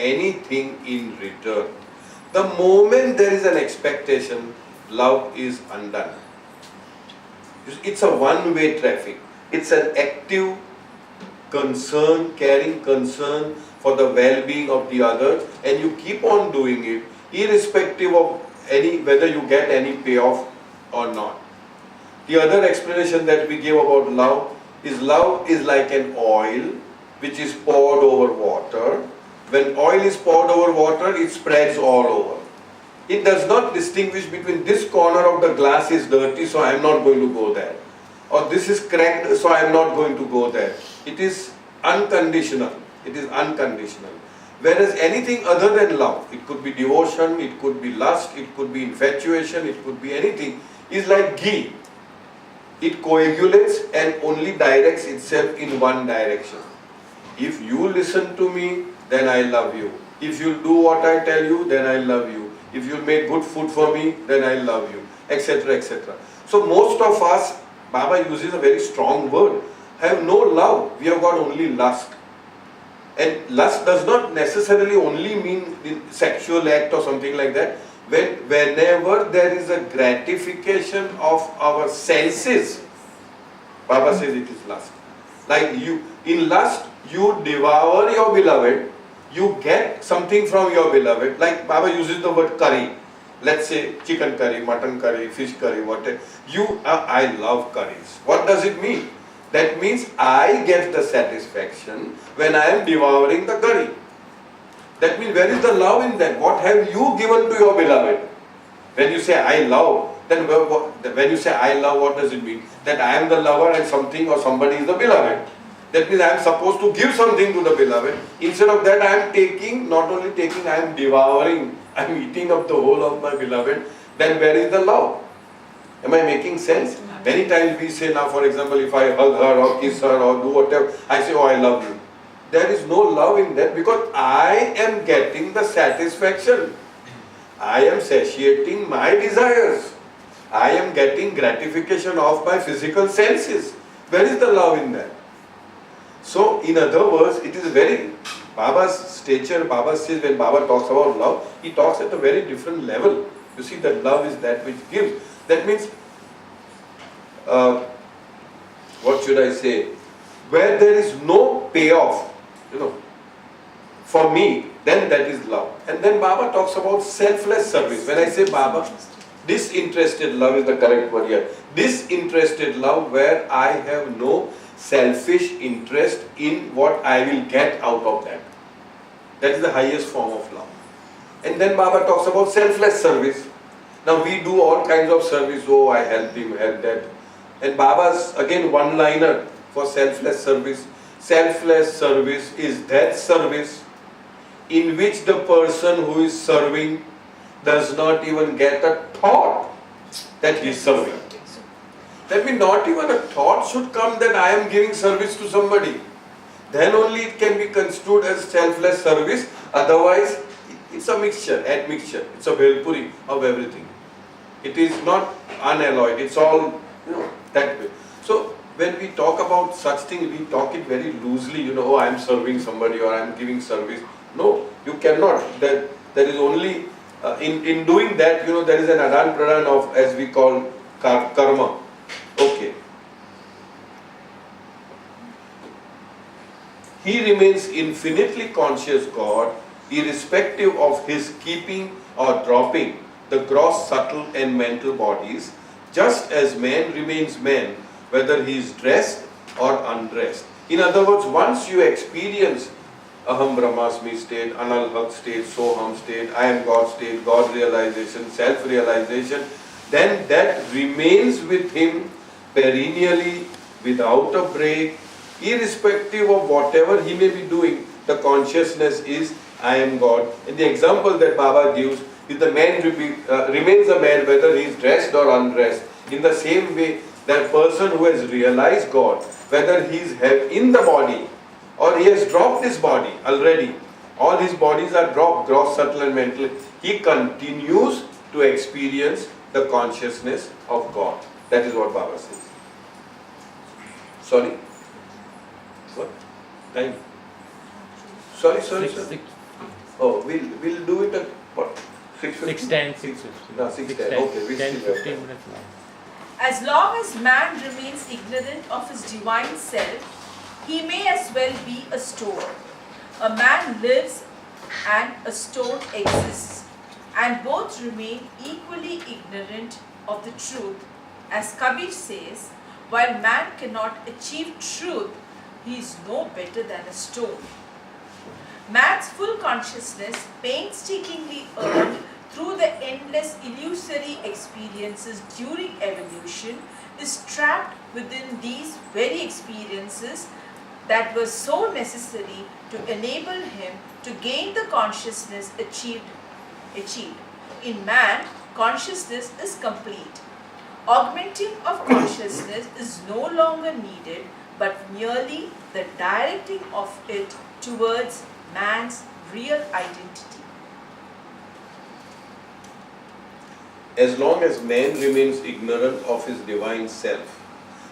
anything in return. The moment there is an expectation, love is undone. It's a one-way traffic. It's an active concern, caring concern for the well-being of the other, and you keep on doing it irrespective of whether you get any payoff or not. The other explanation that we give about love is like an oil which is poured over water. When oil is poured over water, it spreads all over. It does not distinguish between this corner of the glass is dirty, so I am not going to go there. Or this is cracked, so I am not going to go there. It is unconditional. It is unconditional. Whereas anything other than love, it could be devotion, it could be lust, it could be infatuation, it could be anything, is like ghee. It coagulates and only directs itself in one direction. If you listen to me, then I love you. If you do what I tell you, then I love you. If you make good food for me, then I love you, etc., etc. So most of us, Baba uses a very strong word, have no love. We have got only lust. And lust does not necessarily only mean the sexual act or something like that. Whenever there is a gratification of our senses, Baba says it is lust. Like in lust, you devour your beloved, you get something from your beloved. Like Baba uses the word curry. Let's say chicken curry, mutton curry, fish curry, whatever. I love curries. What does it mean? That means I get the satisfaction when I am devouring the curry. That means where is the love in that? What have you given to your beloved? When you say I love, then when you say I love, what does it mean? That I am the lover and something or somebody is the beloved. That means I am supposed to give something to the beloved. Instead of that, I am taking, not only taking, I am devouring. I am eating up the whole of my beloved. Then where is the love? Am I making sense? Many times we say now, for example, if I hug her or kiss her or do whatever, I say, oh, I love you. There is no love in that because I am getting the satisfaction. I am satiating my desires. I am getting gratification of my physical senses. Where is the love in that? So, in other words, it is very, Baba's stature, Baba says when Baba talks about love, he talks at a very different level. You see that love is that which gives. That means, what should I say? Where there is no payoff, for me, then that is love. And then Baba talks about selfless service. When I say Baba, disinterested love is the correct word here. Disinterested love where I have no selfish interest in what I will get out of that. That is the highest form of love. And then Baba talks about selfless service. Now we do all kinds of service. Oh, I help him, help that. And Baba's again one-liner for selfless service. Selfless service is that service in which the person who is serving does not even get a thought that he is serving. That means not even a thought should come that I am giving service to somebody. Then only it can be construed as selfless service. Otherwise, it's a mixture, admixture. It's a bhelpuri of everything. It is not unalloyed. It's all, that way. So, when we talk about such things, we talk it very loosely, oh, I am serving somebody or I am giving service. No, you cannot. There is only, in doing that, there is an adan pradan of, as we call, karma. Okay. He remains infinitely conscious God, irrespective of his keeping or dropping the gross, subtle and mental bodies, just as man remains man, whether he is dressed or undressed. In other words, once you experience Aham Brahmasmi state, Analhaq state, Soham state, I am God state, God realization, self-realization, then that remains with him perennially, without a break, irrespective of whatever he may be doing. The consciousness is, I am God. And the example that Baba gives is the man remains a man whether he is dressed or undressed. In the same way, that person who has realized God, whether he is in the body or he has dropped his body already, all his bodies are dropped, gross, subtle and mental, he continues to experience the consciousness of God. That is what Baba says. Sorry? What? Time? Sorry. Oh, we'll do it at what? 6:50? 6:10, 6:50. No, 6:10. Okay, we 10, still have 15 time. minutes now. As long as man remains ignorant of his divine self, he may as well be a stone. A man lives and a stone exists, and both remain equally ignorant of the truth. As Kabir says, while man cannot achieve truth, he is no better than a stone. Man's full consciousness, painstakingly earned through the endless illusory experiences during evolution, is trapped within these very experiences that were so necessary to enable him to gain the consciousness achieved. In man, consciousness is complete. Augmenting of consciousness is no longer needed, but merely the directing of it towards man's real identity. As long as man remains ignorant of his divine self,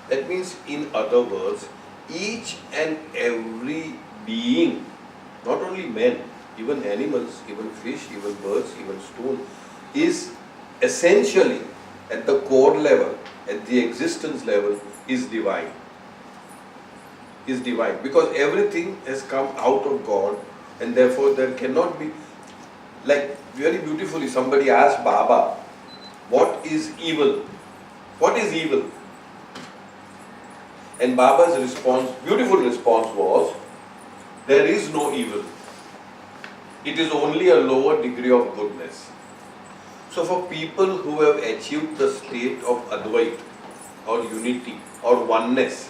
that means, in other words, each and every being, not only men, even animals, even fish, even birds, even stone, is essentially at the core level, at the existence level, is divine. Is divine. Because everything has come out of God, and therefore there cannot be, like very beautifully somebody asked Baba, what is evil? What is evil? And Baba's response, beautiful response was, there is no evil. It is only a lower degree of goodness. So for people who have achieved the state of Advaita or unity or oneness,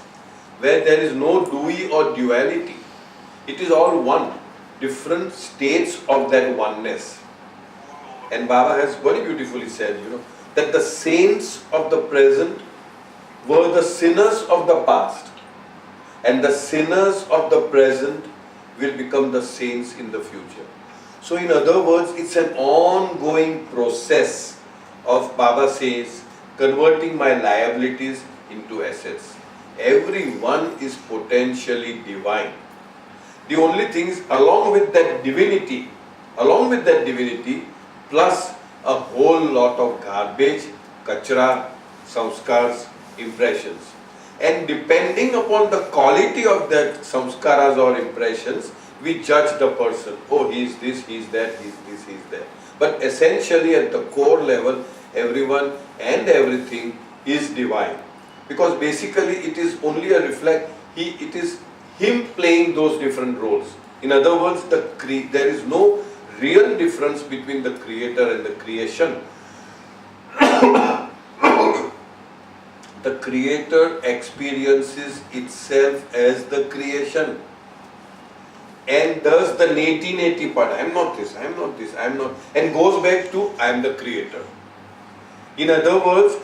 where there is no dui or duality, it is all one, different states of that oneness. And Baba has very beautifully said, that the saints of the present were the sinners of the past, and the sinners of the present will become the saints in the future. So in other words, it's an ongoing process of, Baba says, converting my liabilities into assets. Everyone is potentially divine. The only thing is, along with that divinity, plus a whole lot of garbage, kachra, samskars, impressions. And depending upon the quality of that samskaras or impressions, we judge the person. Oh, he is this, he is that, he is this, he is that. But essentially at the core level, everyone and everything is divine. Because basically it is only a it is him playing those different roles. In other words, there is no real difference between the creator and the creation. The creator experiences itself as the creation and does the neti part. I am not this, I am not this, I am not, and goes back to I am the creator. In other words,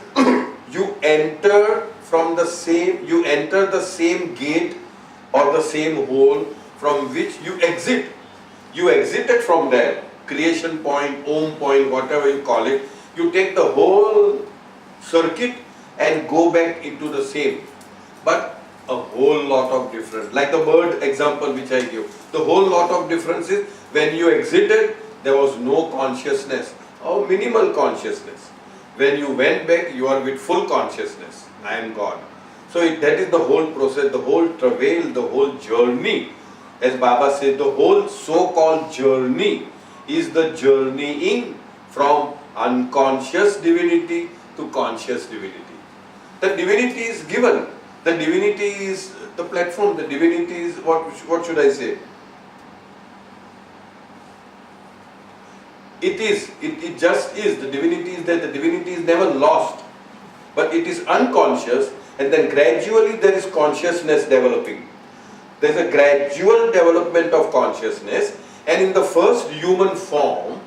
you enter the same gate or the same hole from which you exit. You exited from there, creation point, Om point, whatever you call it. You take the whole circuit and go back into the same. But a whole lot of difference. Like the bird example which I give. The whole lot of difference is when you exited, there was no consciousness or minimal consciousness. When you went back, you are with full consciousness. I am God. So that is the whole process, the whole travail, the whole journey. As Baba said, the whole so-called journey is the journeying from unconscious divinity to conscious divinity. The divinity is given. The divinity is the platform. The divinity is, what should I say? It just is. The divinity is there. The divinity is never lost. But it is unconscious, and then gradually there is consciousness developing. There is a gradual development of consciousness, and in the first human form,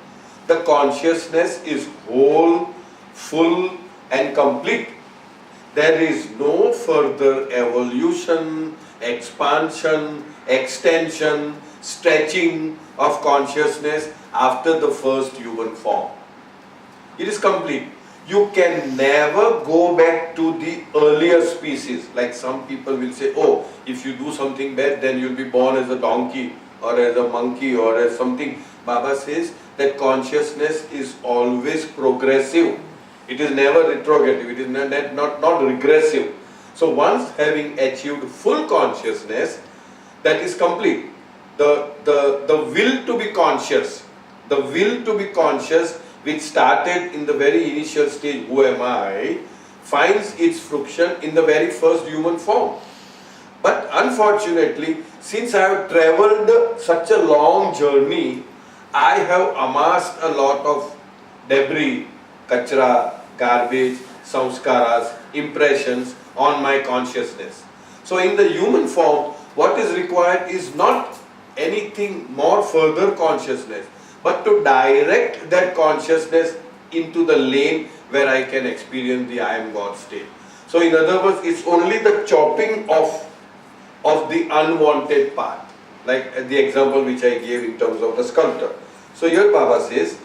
the consciousness is whole, full and complete. There is no further evolution, expansion, extension, stretching of consciousness after the first human form. It is complete. You can never go back to the earlier species. Like some people will say, oh, if you do something bad, then you'll be born as a donkey or as a monkey or as something. Baba says that consciousness is always progressive. It is never retrogressive, it is not regressive. So once having achieved full consciousness, that is complete. The will to be conscious, which started in the very initial stage, who am I, finds its fruition in the very first human form. But unfortunately, since I have travelled such a long journey, I have amassed a lot of debris, kachra, garbage, samskaras, impressions on my consciousness. So in the human form, what is required is not anything more further consciousness, but to direct that consciousness into the lane where I can experience the I am God state. So in other words, it's only the chopping off of the unwanted part, like the example which I gave in terms of the sculptor. So here Baba says,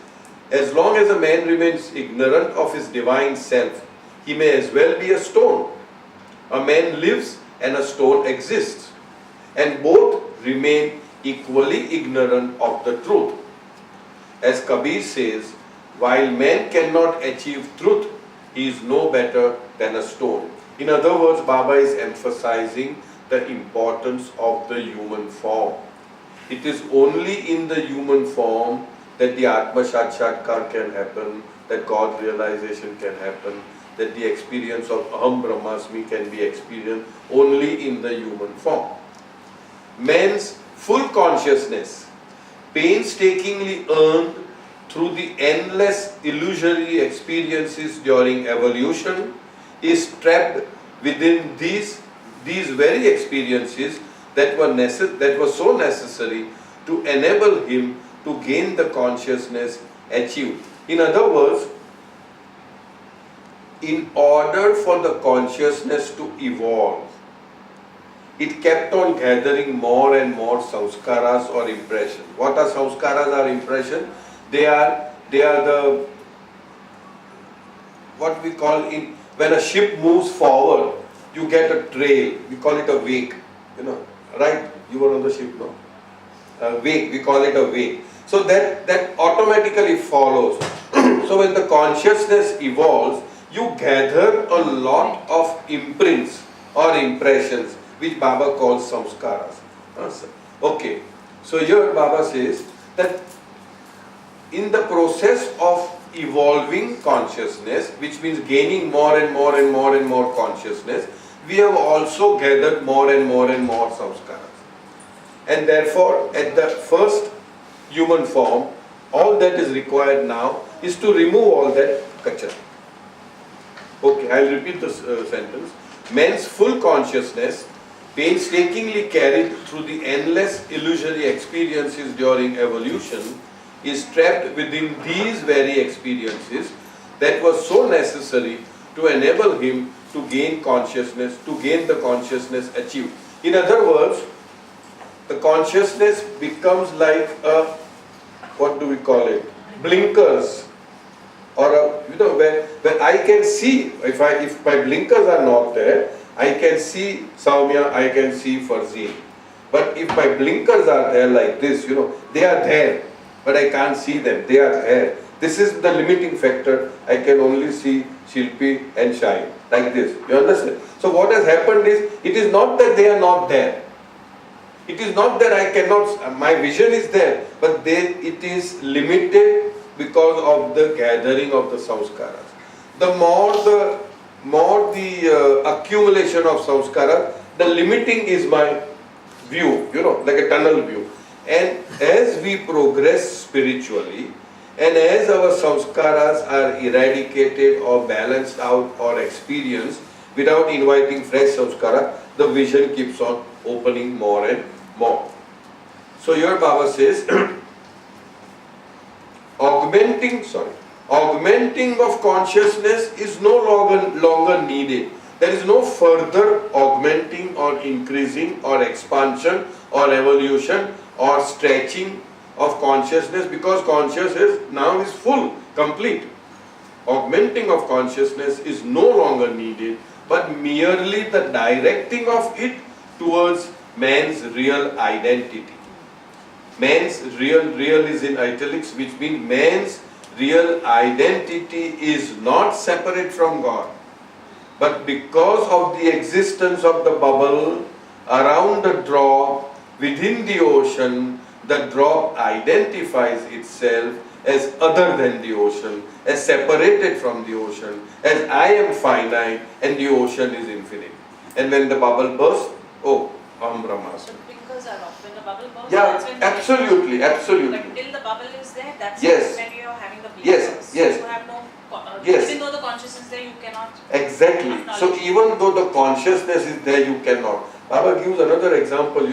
as long as a man remains ignorant of his divine self, he may as well be a stone. A man lives and a stone exists, and both remain equally ignorant of the truth. As Kabir says, while man cannot achieve truth, he is no better than a stone. In other words, Baba is emphasizing the importance of the human form. It is only in the human form that the Atma Sakshatkar can happen, that God realization can happen, that the experience of Aham Brahmasmi can be experienced only in the human form. Man's full consciousness, painstakingly earned through the endless illusory experiences during evolution, is trapped within these very experiences that were so necessary to enable him to gain the consciousness achieved. In other words, in order for the consciousness to evolve, it kept on gathering more and more samskaras or impressions. What are samskaras or impressions? They are the, what we call, in when a ship moves forward, you get a trail, we call it a wake, right? You were on the ship, no? A wake, we call it a wake. So that automatically follows. So when the consciousness evolves, you gather a lot of imprints or impressions, which Baba calls samskaras. Okay, so here Baba says that in the process of evolving consciousness, which means gaining more and more and more and more consciousness, we have also gathered more and more and more samskaras. And therefore, at the first human form, all that is required now is to remove all that kachra. Okay, I'll repeat this sentence. Man's full consciousness, painstakingly carried through the endless illusory experiences during evolution, is trapped within these very experiences that were so necessary to enable him to gain consciousness, to gain the consciousness achieved. In other words, the consciousness becomes like a, what do we call it, blinkers, or a, where I can see, if my blinkers are not there, I can see Saumya, I can see Farzeen. But if my blinkers are there like this, they are there, but I can't see them, they are there. This is the limiting factor. I can only see Shilpi and Shine, like this. You understand? So what has happened is, it is not that they are not there. It is not that I cannot, my vision is there, but it is limited because of the gathering of the samskaras. The more the accumulation of samskaras, the limiting is my view, like a tunnel view. And as we progress spiritually, and as our samskaras are eradicated or balanced out or experienced without inviting fresh samskara, the vision keeps on opening more and more. So here Baba says, augmenting of consciousness is no longer needed. There is no further augmenting or increasing or expansion or evolution or stretching of consciousness, because consciousness now is full, complete. Augmenting of consciousness is no longer needed, but merely the directing of it towards man's real identity. Man's real is in italics, which means man's real identity is not separate from God. But because of the existence of the bubble around the drop within the ocean, the drop identifies itself as other than the ocean, as separated from the ocean, as I am finite and the ocean is infinite. And when the bubble bursts, oh, Aham Brahmasmi. So blinkers are off. When the bubble bursts, Yeah, that's when the absolutely, But absolutely. till the bubble is there, that's Yes. when you are having the Yes, blinkers. yes. You have no, Yes. even though the consciousness is there, you cannot. Exactly. So even though the consciousness is there, you cannot. Baba gives another example,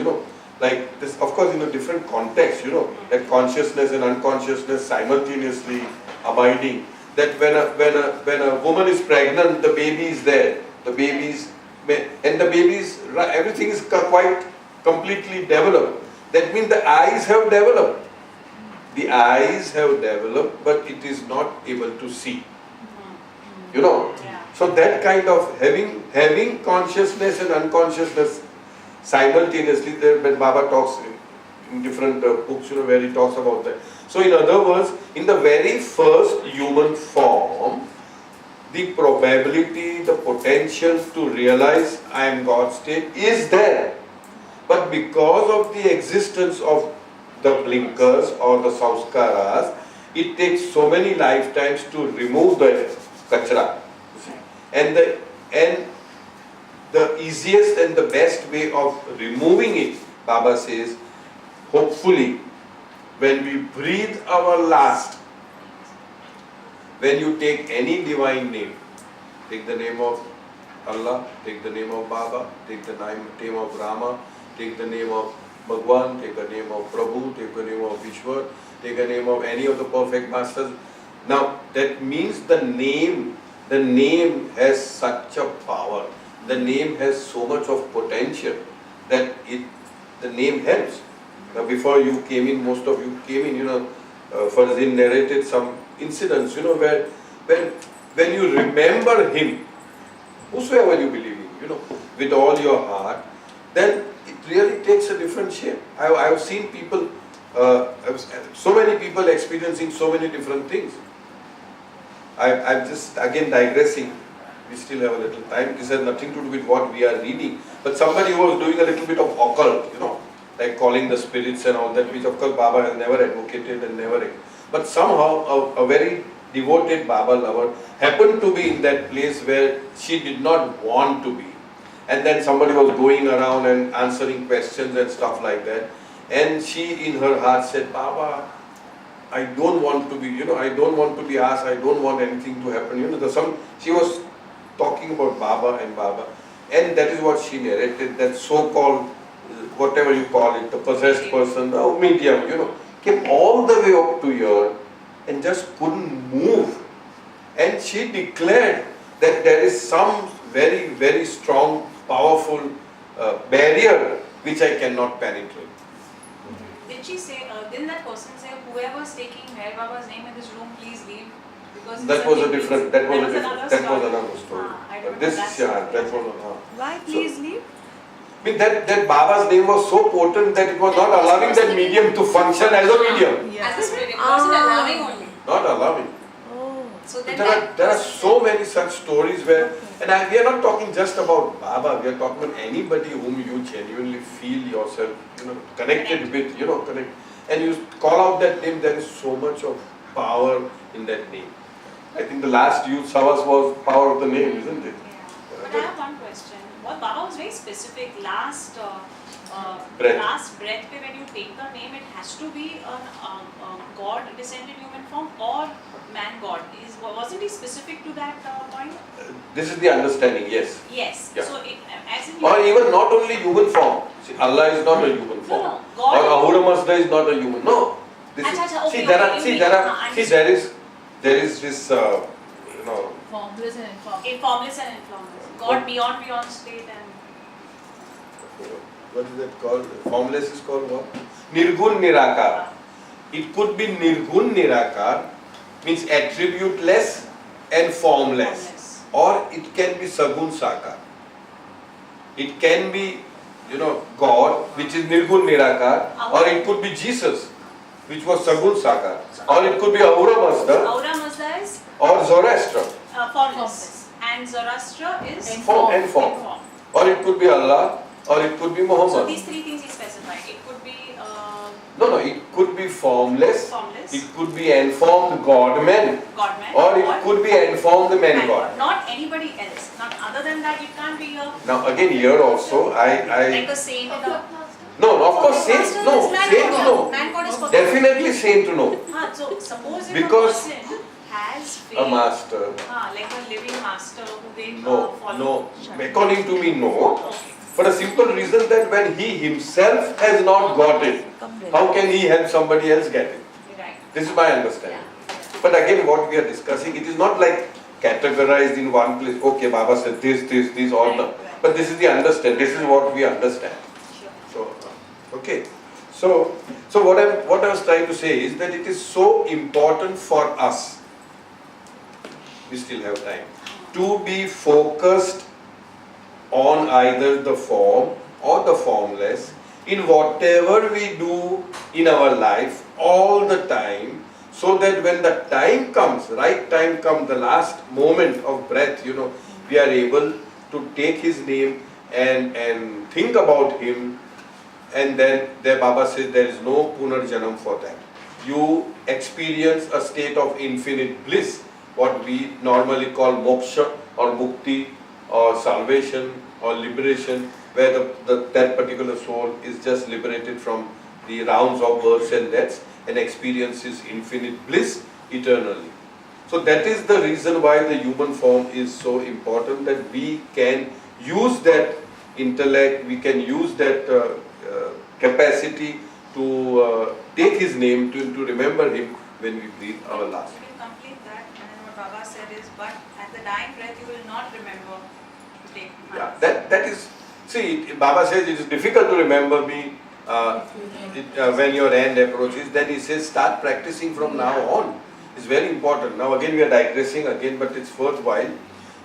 like this, of course, in a different context, like consciousness and unconsciousness simultaneously abiding. That when a woman is pregnant, the baby is there. The baby is, and the baby is, everything is quite completely developed. That means the eyes have developed. The eyes have developed, but it is not able to see. Yeah. So that kind of having consciousness and unconsciousness simultaneously, when Baba talks in different books, where he talks about that. So in other words, in the very first human form, the probability, the potential to realize I am God state is there. But because of the existence of the blinkers or the samskaras, it takes so many lifetimes to remove the kachra. And the easiest and the best way of removing it, Baba says, hopefully, when we breathe our last, when you take any divine name, take the name of Allah, take the name of Baba, take the name of Rama, take the name of Bhagwan, take the name of Prabhu, take the name of Ishwar, take the name of any of the perfect masters. Now, that means the name has such a power, the name has so much of potential that the name helps. Now, before you came in, most of you came in, Farzin narrated some incidents, where when you remember him, whosoever you believe in, with all your heart, then it really takes a different shape. I've seen people, so many people experiencing so many different things. I'm just again digressing. We still have a little time. This has nothing to do with what we are reading. But somebody was doing a little bit of occult, like calling the spirits and all that, which of course Baba has never advocated and never. But somehow a very devoted Baba lover happened to be in that place where she did not want to be. And then somebody was going around and answering questions and stuff like that. And she in her heart said, Baba, I don't want to be, I don't want to be asked, I don't want anything to happen. She was talking about Baba. And that is what she narrated, that so-called, whatever you call it, the possessed person, the medium, came all the way up to here and just couldn't move. And she declared that there is some very, very strong, powerful barrier which I cannot penetrate. Did she say, didn't that person say, whoever's taking Meher Baba's name in this room, please leave? Because That was a different, that was another another story. I don't know This, that yeah, story. that was another. Why please leave? I mean, that Baba's name was so potent that it was not allowing that medium to function as a medium. As a spirit, it wasn't allowing only. Not allowing. Oh. So then There are so many such stories where, and we are not talking just about Baba, we are talking about anybody whom you genuinely feel yourself, connected with, connect, and you call out that name, there is so much of power in that name. I think the last youth savas was power of the name, isn't it? But I have one question. What Baba was very specific. Last Breath. last breath, when you take the name, it has to be a God descended human form or man God. Wasn't he specific to that point? This is the understanding, yes. Yes. Yeah. So as in Or even not only human form. See, Allah is not a human form. No, God. Or Ahura Mazda is not a human. No. This is, Acha, okay, see, there are, okay, see, you there mean- are, see, there is this, Formless and informless. God beyond state and what is that called? Formless is called what? Nirgun Nirakar. It could be Nirgun Nirakar, means attributeless and formless. formless. Or it can be Sagun Sakar. It can be God, which is Nirgun Nirakar, or it could be Jesus, which was Sagun Sakar, or it could be Ahura Mazda Ahura Mazda is or Zoroaster, formless, and Zoroaster is form and form, informed. or it could be Allah, or it could be So Muhammad. these three things he specified. It could be No, it could be formless, formless, it could be informed God-man, God-man, or it could be informed man-God. not anybody else. Not other than that, it can't be a Now again here also, like a saint. no, of course saint, no, saint no, Man God is for definitely saint no, So suppose if Because a person has faith, a master, like a living master who they no, follow. no, according to me no, Okay. for a simple reason that when he himself has not got it, how can he help somebody else get it? Right. This is my understanding. But again, what we are discussing, it is not like categorized in one place. Okay, Baba said this, all the. But this is the understand. This is what we understand. Sure. So, okay. So what I was trying to say is that it is so important for us. We still have time to be focused on either the form or the formless in whatever we do in our life all the time, so that when the time comes, right time comes, the last moment of breath, we are able to take his name and think about him, and then the Baba says there is no punarjanam for that. You experience a state of infinite bliss, what we normally call moksha or mukti or salvation or liberation, where that particular soul is just liberated from the rounds of births and deaths and experiences infinite bliss eternally. So that is the reason why the human form is so important, that we can use that intellect, we can use that capacity to take his name, to remember him when we breathe our last. You can complete that, and then what Baba said is, but at the dying breath you will not remember to take Yeah, that is, see, Baba says it is difficult to remember me when your end approaches. Then he says start practicing from now on. It's very important. Now again we are digressing again, but it's worthwhile.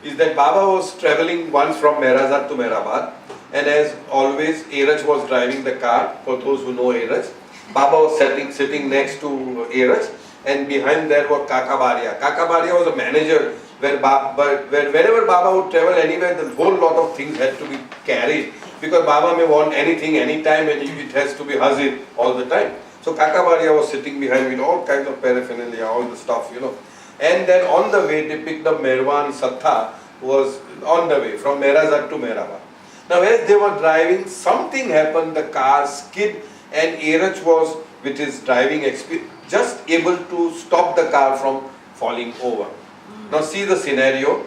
Is that Baba was traveling once from Mehrazad to Mehrabad, and as always Airaj was driving the car. For those who know Airaj, Baba was sitting next to Airaj, and behind there was Kaka Baria. Kaka Baria was a manager where wherever Baba would travel anywhere, the whole lot of things had to be carried, because Baba may want anything anytime and it has to be hazir all the time. So Kaka Baria was sitting behind with all kinds of paraphernalia, all the stuff, And then on the way they picked up Merwan Sattha, who was on the way from Mehrazad to Mehrabad. Now as they were driving, something happened, the car skid, and Airaj was, with his driving experience, just able to stop the car from falling over. Now see the scenario,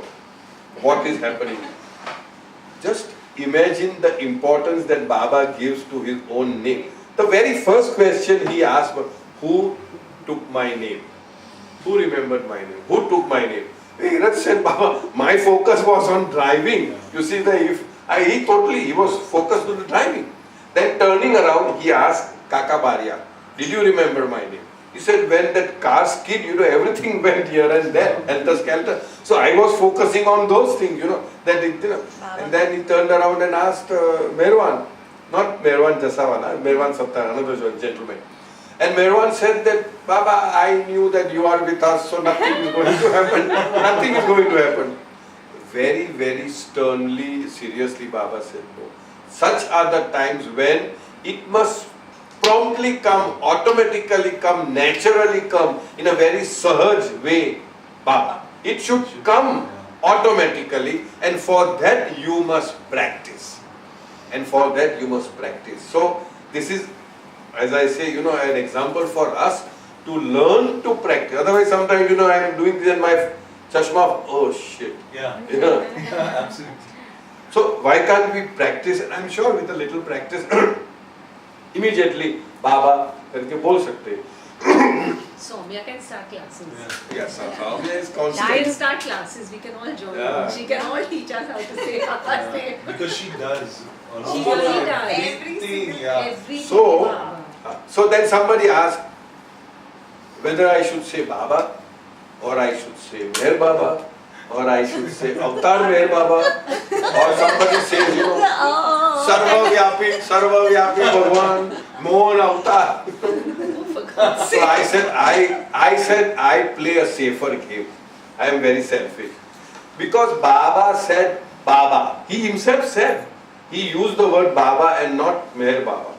what is happening. Just imagine the importance that Baba gives to his own name. The very first question he asked was, who took my name? Who remembered my name? Who took my name? Airaj said, Baba, my focus was on driving. You see, he was focused on the driving. Then turning around, he asked Kaka Baria, did you remember my name? He said, when that car skid, everything went here and there, helter-skelter. So I was focusing on those things, And then he turned around and asked Merwan, not Merwan Jasawala, Merwan Sattha, another gentleman. And Merwan said that, Baba, I knew that you are with us, so nothing is going to happen. Nothing is going to happen. Very, very sternly, seriously, Baba said, no. Such are the times when it must promptly come, automatically come, naturally come, in a very sahaj way, Baba. It should come automatically, and for that you must practice. And for that you must practice. So this is, as I say, an example for us to learn to practice. Otherwise sometimes, I am doing this and my chashma, oh shit. Yeah. Absolutely. So why can't we practice? And I'm sure with a little practice, immediately Baba करके बोल सकते हैं. Soumya can start classes. Yes, Soumya is Lion constant. start classes. We can all join. Yeah. She can all teach us how to say Baba say. Because she does. She really does. Everything, yeah. Everything. So, Baba. So then somebody asked whether I should say Baba or I should say Mer Baba. or I should say Avatar Meher Baba, or somebody says, you know, Sarva Vyapi Bhagwan, Mohan Avatar. So I said I play a safer game. I am very selfish. Because Baba said Baba. He himself said, he used the word Baba and not Meher Baba.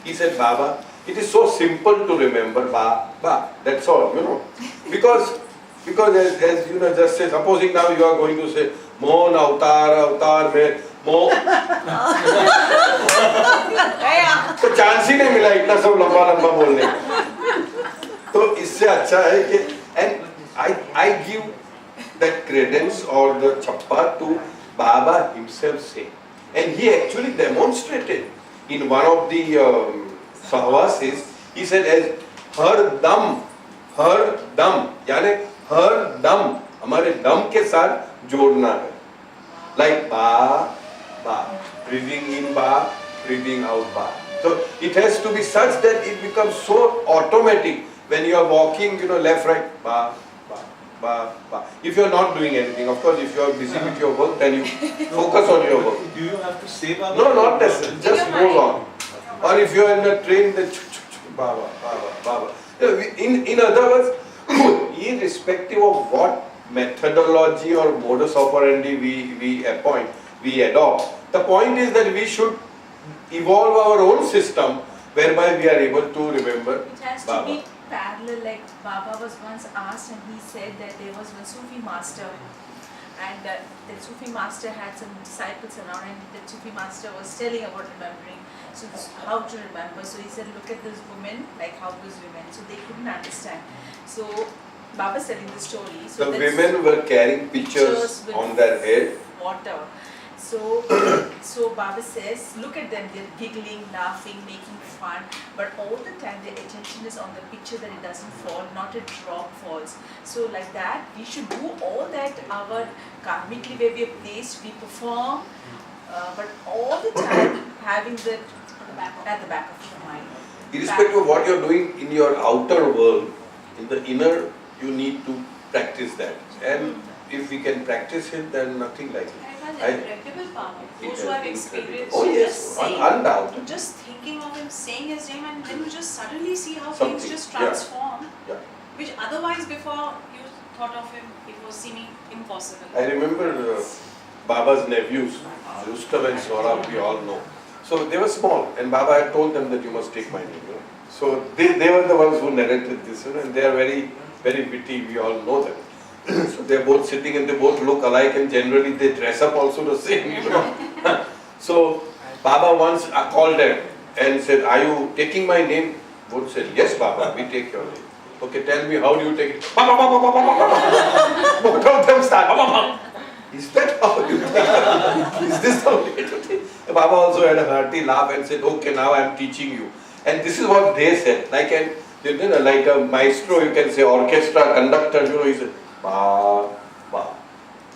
He said Baba. It is so simple to remember Baba. That's all, you know. Because as you know, just say, supposing now you are going to say Mohan Avatar Meher Mo. तो chance ही नहीं मिला इतना सब लंबा लंबा बोलने का। तो इससे अच्छा है कि and I give that credence or the chappa to Baba himself saying, and he actually demonstrated in one of the sahvasis. He said as her dam यानी her dam हमारे dam के साथ जोड़ना है, like ba, breathing in ba, breathing out ba. So it has to be such that it becomes so automatic when you are walking, you know, left, right, ba. If you are not doing anything, of course, if you are busy with your work, then you focus on your work. Do you have to say Baba? No, not necessarily, just goes on. Or if you are in a train, then Baba. In other words, irrespective of what methodology or modus operandi we adopt, the point is that we should evolve our own system whereby we are able to remember It has to Baba. be parallel. Like Baba was once asked, and he said that there was one Sufi master, and the Sufi master had some disciples around, and the Sufi master was telling about remembering. So how to remember? So he said, look at this woman, like how this woman. So they couldn't understand. So Baba is telling the story. So The that's women were carrying pitchers with on their head. water. So Baba says, look at them, they're giggling, laughing, making fun, but all the time their attention is on the pitcher that it doesn't fall, not a drop falls. So like that, we should do all that our karmically where we are placed, we perform, but all the time having that at the back of your mind. Irrespective of what you are doing in your outer world, in the inner, you need to practice that. And if we can practice it, then nothing like it. And it I- has incredible power. Those who have experienced Oh just yes, saying, undoubted. just thinking of him, saying his name, and then you just suddenly see how Something, things just yeah. transform, Yeah. which otherwise before you thought of him, it was seeming impossible. I remember Baba's nephews, Rustam and Saurabh, we all know. So they were small, and Baba had told them that you must take my name. You know? So they were the ones who narrated this, you know, and they are very, very witty, we all know them. So they are both sitting and they both look alike, and generally they dress up also the same, you know. So Baba once called them and said, are you taking my name? Both said, yes Baba, we take your name. Okay, tell me, how do you take it? Both of them start. Is that how you take it? Is this the way to take it? Baba also had a hearty laugh and said, okay, now I am teaching you. And this is what they said. Like a maestro, you can say orchestra, conductor, you know, he said, ba, ba,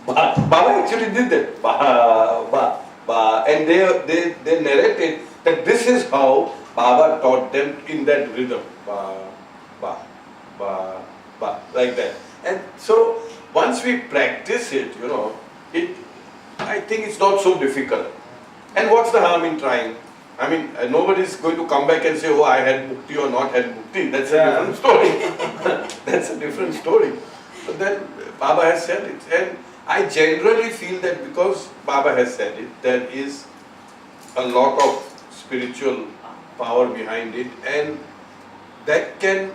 ba. Baba actually did that. Ba, ba, ba. And they narrated that this is how Baba taught them in that rhythm. Ba, ba, ba, ba, like that. And so once we practice it, you know, I think it's not so difficult. And what's the harm in trying? I mean, nobody is going to come back and say, oh, I had mukti or not had mukti. That's a different story. That's a different story. But then Baba has said it. And I generally feel that because Baba has said it, there is a lot of spiritual power behind it. And that can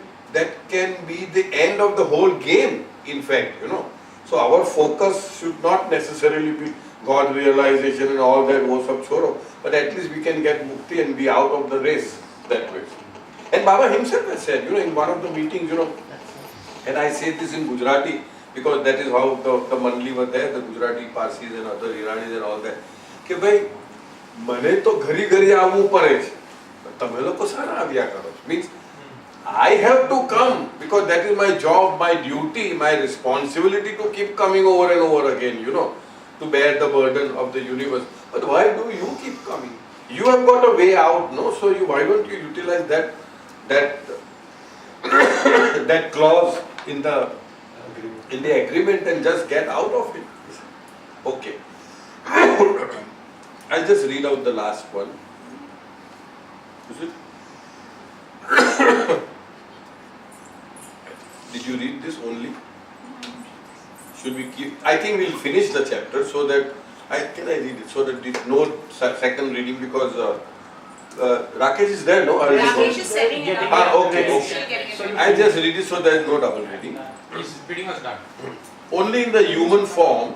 be the end of the whole game, in fact, you know. So our focus should not necessarily be God realization and all that wo sab choro, but at least we can get mukti and be out of the race that way. And Baba himself has said, you know, in one of the meetings, you know, and I say this in Gujarati because that is how the Mandli were there, the Gujarati Parsis and other Iranis and all that, કે ભાઈ મને તો ઘરી ઘરી આવવું પડે છે, તમે લોકો સારા આવ્યા કરો. Means I have to come because that is my job, my duty, my responsibility to keep coming over and over again, you know, to bear the burden of the universe. But why do you keep coming? You have got a way out, no? So why don't you utilize that clause in the Agreement. in the agreement and just get out of it. Okay. I'll just read out the last one. Is it? Did you read this only? Should we keep? I think we'll finish the chapter so that can I read it so that there's no second reading because Rakesh is there, no? Or is he Rakesh gone? is setting it up. Okay, He's okay. still getting it ready. I'll just read it so there's no double reading. It's pretty much done. Only in the human form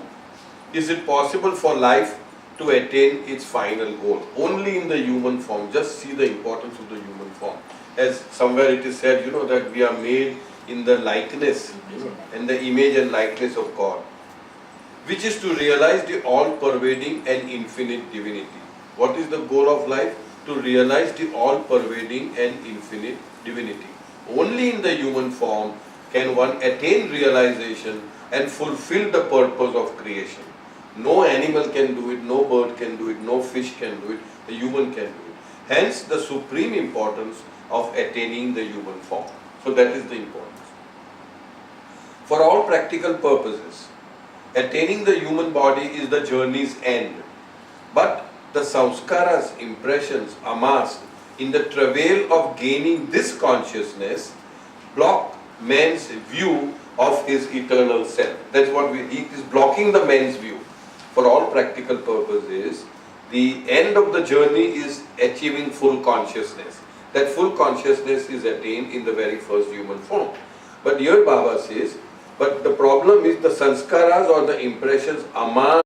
is it possible for life to attain its final goal. Only in the human form. Just see the importance of the human form. As somewhere it is said, that we are made in the likeness, and the image and likeness of God, which is to realize the all-pervading and infinite divinity. What is the goal of life? To realize the all-pervading and infinite divinity. Only in the human form can one attain realization and fulfill the purpose of creation. No animal can do it, no bird can do it, no fish can do it, the human can do it. Hence the supreme importance of attaining the human form. So that is the importance. For all practical purposes, attaining the human body is the journey's end. But the samskaras, impressions amassed in the travail of gaining this consciousness block man's view of his eternal self. That's what he is blocking the man's view. For all practical purposes, the end of the journey is achieving full consciousness. That full consciousness is attained in the very first human form. But here Baba says, but the problem is the sanskaras or the impressions amassed